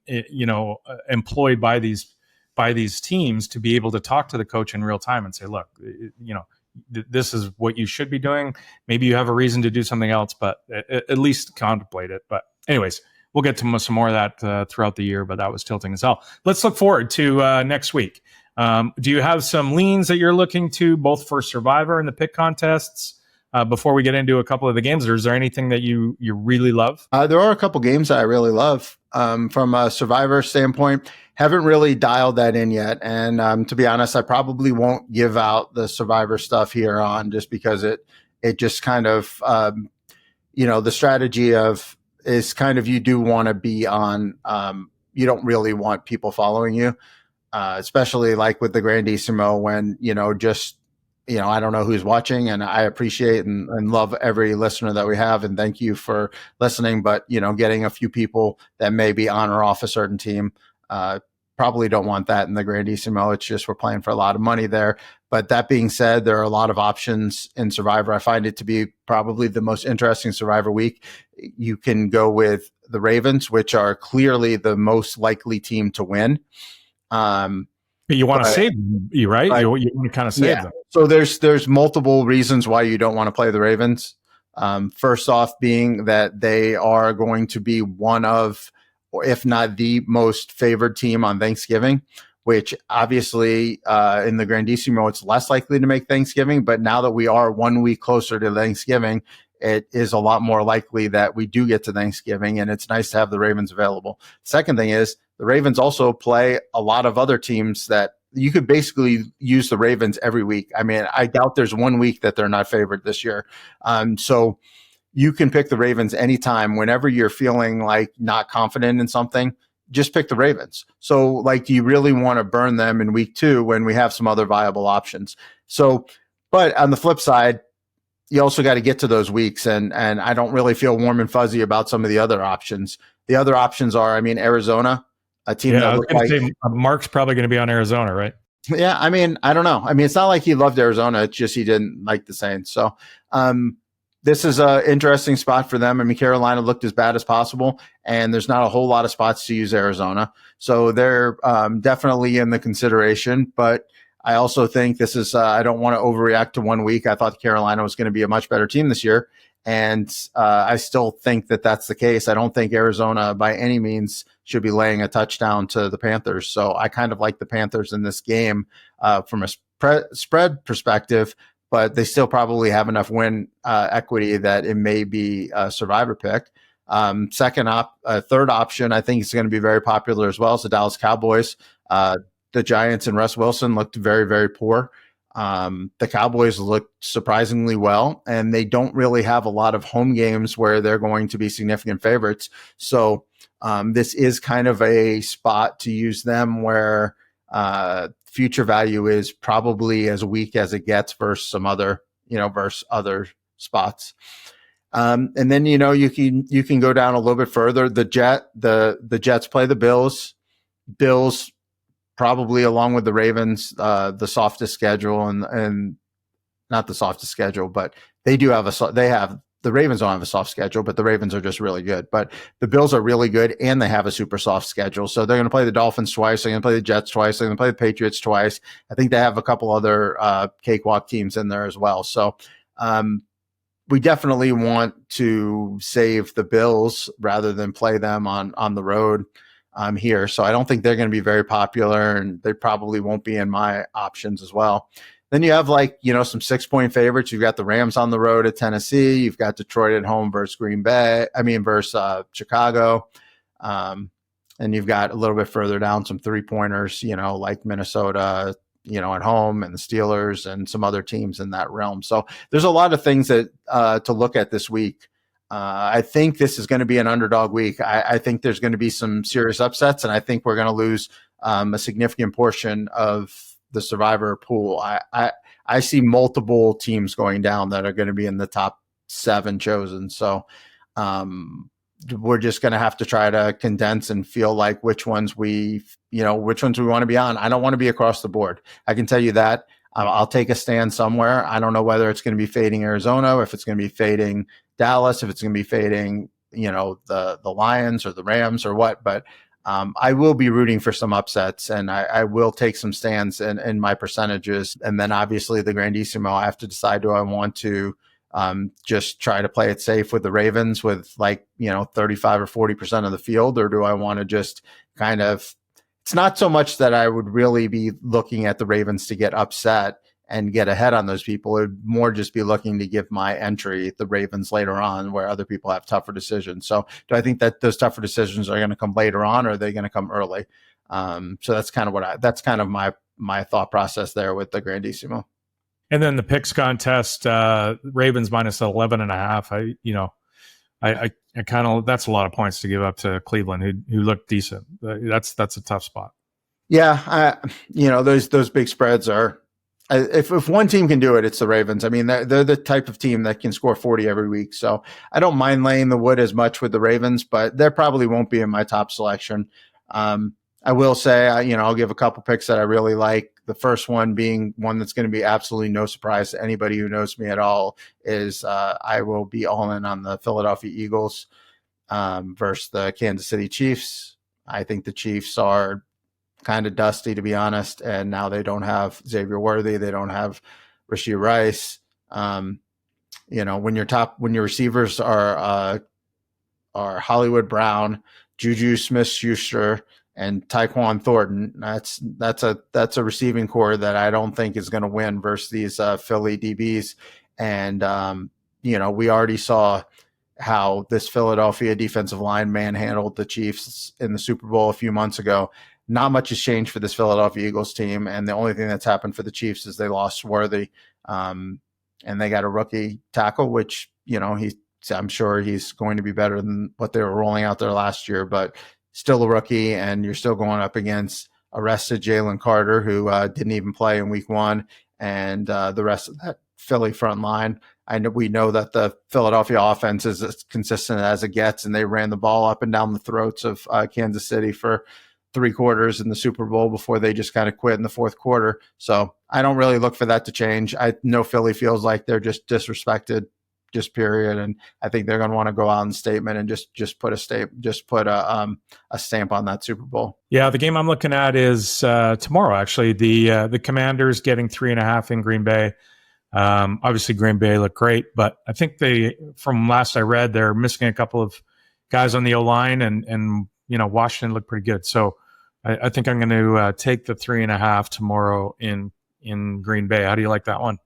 employed by these teams to be able to talk to the coach in real time and say, look, this is what you should be doing. Maybe you have a reason to do something else, but at least contemplate it. But anyways, we'll get to some more of that throughout the year, but that was tilting as hell. Let's look forward to next week. Do you have some leans that you're looking to, both for Survivor and the pick contests, before we get into a couple of the games? Or is there anything that you really love? There are a couple games that I really love from a Survivor standpoint. Haven't really dialed that in yet. And to be honest, I probably won't give out the Survivor stuff here on, just because it just kind of, the strategy is kind of, you do want to be on, you don't really want people following you, especially like with the Grandissimo when, I don't know who's watching, and I appreciate and love every listener that we have. And thank you for listening. But, getting a few people that may be on or off a certain team, probably don't want that in the Grandissimo. It's just, we're playing for a lot of money there. But that being said, there are a lot of options in Survivor. I find it to be probably the most interesting Survivor week. You can go with the Ravens, which are clearly the most likely team to win. But you want to save them, right? You want to kind of save them. So there's multiple reasons why you don't want to play the Ravens. First off, being that they are going to be one of, or if not the most favored team on Thanksgiving, which obviously in the Grandissimo, it's less likely to make Thanksgiving. But now that we are 1 week closer to Thanksgiving, it is a lot more likely that we do get to Thanksgiving, and it's nice to have the Ravens available. Second thing is, the Ravens also play a lot of other teams that you could basically use the Ravens every week. I mean, I doubt there's 1 week that they're not favored this year. So you can pick the Ravens anytime, whenever you're feeling like not confident in something, just pick the Ravens. So like, do you really want to burn them in week 2 when we have some other viable options? So, but on the flip side, you also got to get to those weeks. And I don't really feel warm and fuzzy about some of the other options. The other options are, Arizona, a team that I was going to say Mark's probably going to be on Arizona, right? Yeah. I don't know. It's not like he loved Arizona. It's just he didn't like the Saints. So this is an interesting spot for them. Carolina looked as bad as possible, and there's not a whole lot of spots to use Arizona. So they're definitely in the consideration. But I also think this is, I don't want to overreact to 1 week. I thought Carolina was going to be a much better team this year. And I still think that that's the case. I don't think Arizona by any means should be laying a touchdown to the Panthers. So I kind of like the Panthers in this game from a spread perspective, but they still probably have enough win equity that it may be a Survivor pick. Third option, I think is going to be very popular as well, is the Dallas Cowboys. The Giants and Russ Wilson looked very, very poor. The Cowboys looked surprisingly well, and they don't really have a lot of home games where they're going to be significant favorites. So this is kind of a spot to use them where future value is probably as weak as it gets versus some other, versus other spots. And then, you can go down a little bit further. The Jets play the Bills. Bills probably along with the Ravens, the softest schedule, and not the softest schedule, but they do have the Ravens don't have a soft schedule, but the Ravens are just really good. But the Bills are really good, and they have a super soft schedule. So they're going to play the Dolphins twice. They're going to play the Jets twice. They're going to play the Patriots twice. I think they have a couple other cakewalk teams in there as well. So we definitely want to save the Bills rather than play them on the road here. So I don't think they're going to be very popular, and they probably won't be in my options as well. Then you have some 6-point favorites. You've got the Rams on the road at Tennessee. You've got Detroit at home versus versus Chicago. And you've got a little bit further down some 3-pointers, like Minnesota, at home, and the Steelers and some other teams in that realm. So there's a lot of things that to look at this week. I think this is going to be an underdog week. I think there's going to be some serious upsets, and I think we're going to lose a significant portion of the survivor pool. I see multiple teams going down that are going to be in the top 7 chosen. So we're just going to have to try to condense and feel like which ones we want to be on. I don't want to be across the board. I can tell you that. I'll take a stand somewhere. I don't know whether it's going to be fading Arizona, if it's going to be fading Dallas, if it's going to be fading, the Lions or the Rams or what, but I will be rooting for some upsets, and I will take some stands in my percentages. And then obviously the Grandissimo, I have to decide, do I want to just try to play it safe with the Ravens with 35 or 40% of the field, or do I want to just kind of, it's not so much that I would really be looking at the Ravens to get upset and get ahead on those people. It would more just be looking to give my entry the Ravens later on, where other people have tougher decisions. So do I think that those tougher decisions are going to come later on, or are they going to come early? So that's kind of my thought process there with the Grandissimo. And then the picks contest, Ravens minus 11.5. I kind of, that's a lot of points to give up to Cleveland, who looked decent. That's a tough spot. Yeah. Those big spreads are, if one team can do it, it's the Ravens. I mean, they're the type of team that can score 40 every week. So I don't mind laying the wood as much with the Ravens, but they probably won't be in my top selection. I will say, I'll give a couple picks that I really like. The first one being one that's going to be absolutely no surprise to anybody who knows me at all is I will be all in on the Philadelphia Eagles versus the Kansas City Chiefs. I think the Chiefs are kind of dusty, to be honest, and now they don't have Xavier Worthy, they don't have Rashee Rice. When your receivers are Hollywood Brown, Juju Smith-Schuster, and Tyquan Thornton, that's a receiving core that I don't think is going to win versus these Philly DBs. And we already saw how this Philadelphia defensive line manhandled the Chiefs in the Super Bowl a few months ago. Not much has changed for this Philadelphia Eagles team, and the only thing that's happened for the Chiefs is they lost Worthy, and they got a rookie tackle, which I'm sure he's going to be better than what they were rolling out there last year, but still a rookie, and you're still going up against arrested Jalen Carter, who didn't even play in week 1, and the rest of that Philly front line. We know that the Philadelphia offense is as consistent as it gets, and they ran the ball up and down the throats of Kansas City for 3 quarters in the Super Bowl before they just kind of quit in the 4th quarter. So I don't really look for that to change. I know Philly feels like they're just disrespected, just period. And I think they're going to want to go out in statement and just put a stamp on that Super Bowl. Yeah. The game I'm looking at is tomorrow, actually. The Commanders getting 3.5 in Green Bay. Obviously Green Bay looked great, but I think from last I read, they're missing a couple of guys on the O-line, and Washington looked pretty good. So I think I'm going to take the 3.5 tomorrow in Green Bay. How do you like that one?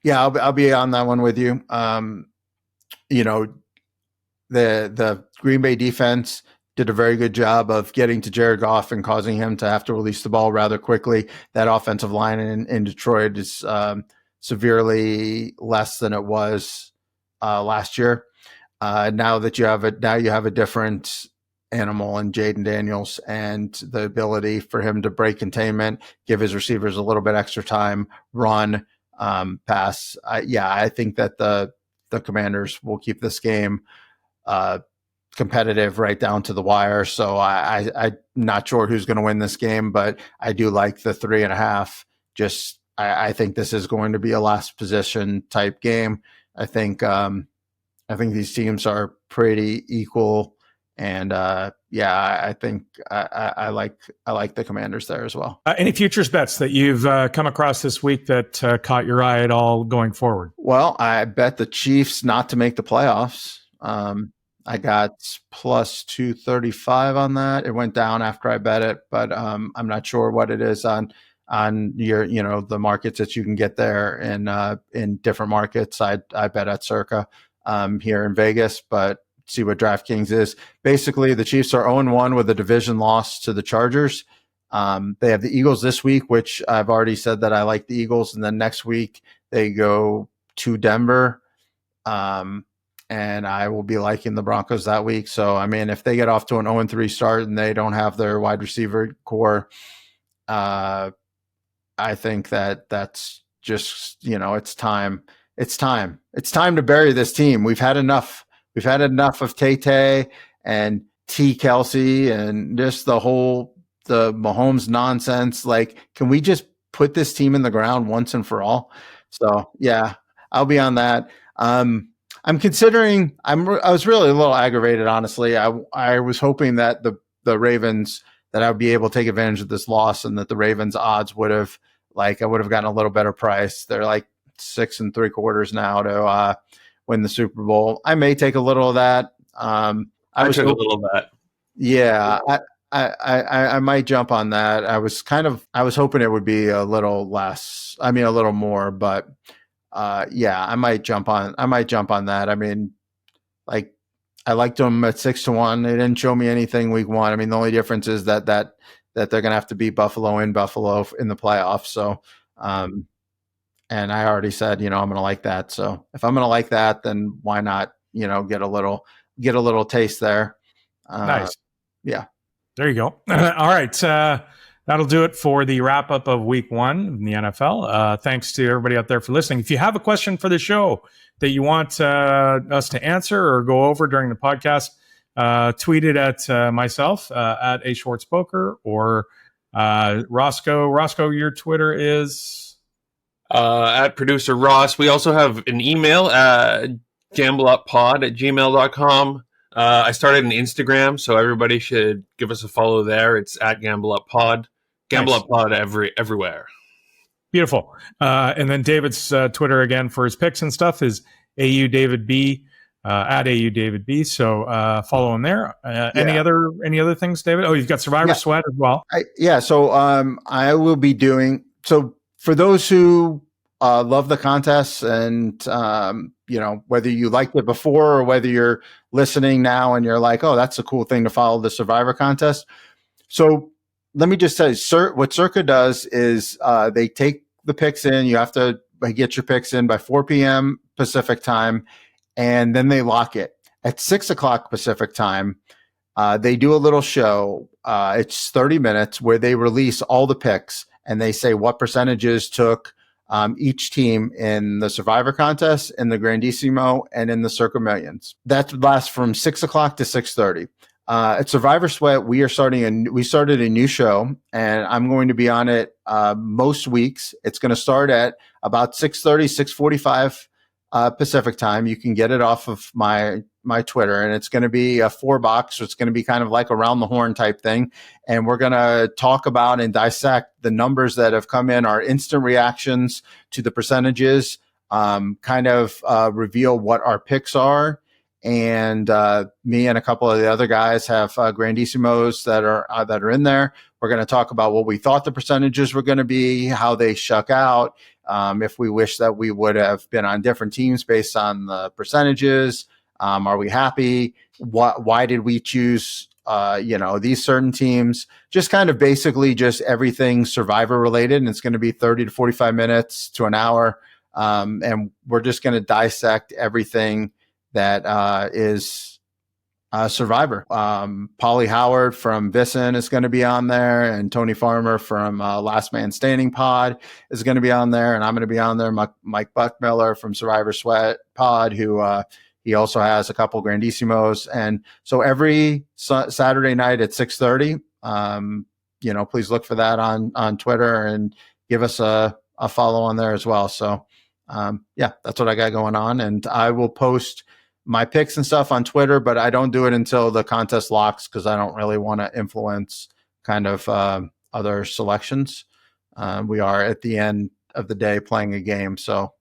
Yeah, I'll be on that one with you. The Green Bay defense did a very good job of getting to Jared Goff and causing him to have to release the ball rather quickly. That offensive line in Detroit is severely less than it was last year. Now you have a different animal in Jaden Daniels, and the ability for him to break containment, give his receivers a little bit extra time, run, pass. I think that the Commanders will keep this game competitive right down to the wire. So I'm not sure who's going to win this game, but I do like the 3.5. I think this is going to be a last position type game. I think these teams are pretty equal, and I think I like the Commanders there as well. Any futures bets that you've come across this week that caught your eye at all going forward? Well, I bet the Chiefs not to make the playoffs. I got plus 235 on that. It went down after I bet it, but I'm not sure what it is on your, the markets that you can get there in different markets. I bet at Circa here in Vegas, but see what DraftKings is. Basically, the Chiefs are 0-1 with a division loss to the Chargers. They have the Eagles this week, which I've already said that I like the Eagles, and then next week they go to Denver. And I will be liking the Broncos that week. So, I mean, if they get off to an 0-3 start and they don't have their wide receiver core, I think that's just, it's time. It's time. It's time to bury this team. We've had enough. We've had enough of Tay and T. Kelsey and just the Mahomes nonsense. Like, can we just put this team in the ground once and for all? So, yeah, I'll be on that. I'm considering. I was really a little aggravated, honestly. I was hoping that the Ravens, that I would be able to take advantage of this loss, and that the Ravens odds would have, I would have gotten a little better price. They're like 6 3/4 now to win the Super Bowl. I may take a little of that. I took a little of that. Yeah, I might jump on that. I was hoping it would be a little less. I mean, a little more, but. I might jump on that. I mean, I liked them at 6-1. They didn't show me anything week 1. I mean, the only difference is that they're going to have to beat Buffalo in Buffalo in the playoffs. So, and I already said, I'm going to like that. So if I'm going to like that, then why not, get a little taste there. Nice. Yeah. There you go. All right. That'll do it for the wrap up of week 1 in the NFL. Thanks to everybody out there for listening. If you have a question for the show that you want us to answer or go over during the podcast, tweet it at myself at A Schwartz Poker, or Roscoe. Roscoe, your Twitter is at producer Ross. We also have an email, gambleUpPod@gmail.com. I started an Instagram, so everybody should give us a follow there. It's at GambleUpPod. GambleUpPod everywhere. Beautiful. And then David's Twitter again for his picks and stuff is AUDavidB, at AUDavidB. So follow him there. Any other things, David? Oh, you've got Survivor Sweat as well. So I will be doing, so for those who love the contests, and whether you liked it before or whether you're listening now and you're like, oh, that's a cool thing to follow the Survivor contest. So let me just say, what Circa does is they take the picks in. You have to get your picks in by 4 p.m. Pacific time, and then they lock it at 6 o'clock Pacific time. They do a little show. It's 30 minutes where they release all the picks, and they say what percentages took each team in the Survivor contest, in the Grandissimo, and in the Circa Millions. That lasts from 6 o'clock to 6:30. At Survivor Sweat, we started a new show, and I'm going to be on it most weeks. It's going to start at about 6:30, 6:45 Pacific time. You can get it off of my Twitter, and it's going to be a 4-box. So it's going to be kind of like around the horn type thing. And we're going to talk about and dissect the numbers that have come in, our instant reactions to the percentages, reveal what our picks are. And me and a couple of the other guys have Grandissimos that are in there. We're going to talk about what we thought the percentages were going to be, how they shuck out, if we wish that we would have been on different teams based on the percentages. Are we happy? Why did we choose these certain teams? Just kind of basically just everything Survivor related. And it's going to be 30 to 45 minutes to an hour. And we're just going to dissect everything that is Survivor. Polly Howard from Vissen is going to be on there, and Tony Farmer from Last Man Standing Pod is going to be on there, and I'm going to be on there. Mike Buckmiller from Survivor Sweat Pod, who He also has a couple Grandissimos. And so every Saturday night at 6:30, please look for that on Twitter and give us a follow on there as well. So, that's what I got going on. And I will post my picks and stuff on Twitter, but I don't do it until the contest locks because I don't really want to influence kind of other selections. We are at the end of the day playing a game. So,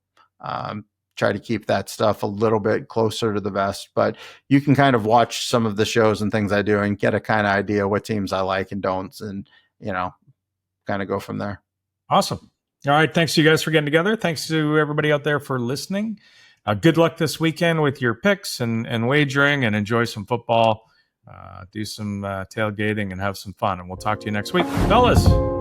try to keep that stuff a little bit closer to the vest, but you can kind of watch some of the shows and things I do and get a kind of idea what teams I like and don't, and, kind of go from there. Awesome. All right. Thanks to you guys for getting together. Thanks to everybody out there for listening. Good luck this weekend with your picks and wagering, and enjoy some football, do some tailgating and have some fun. And we'll talk to you next week. Fellas.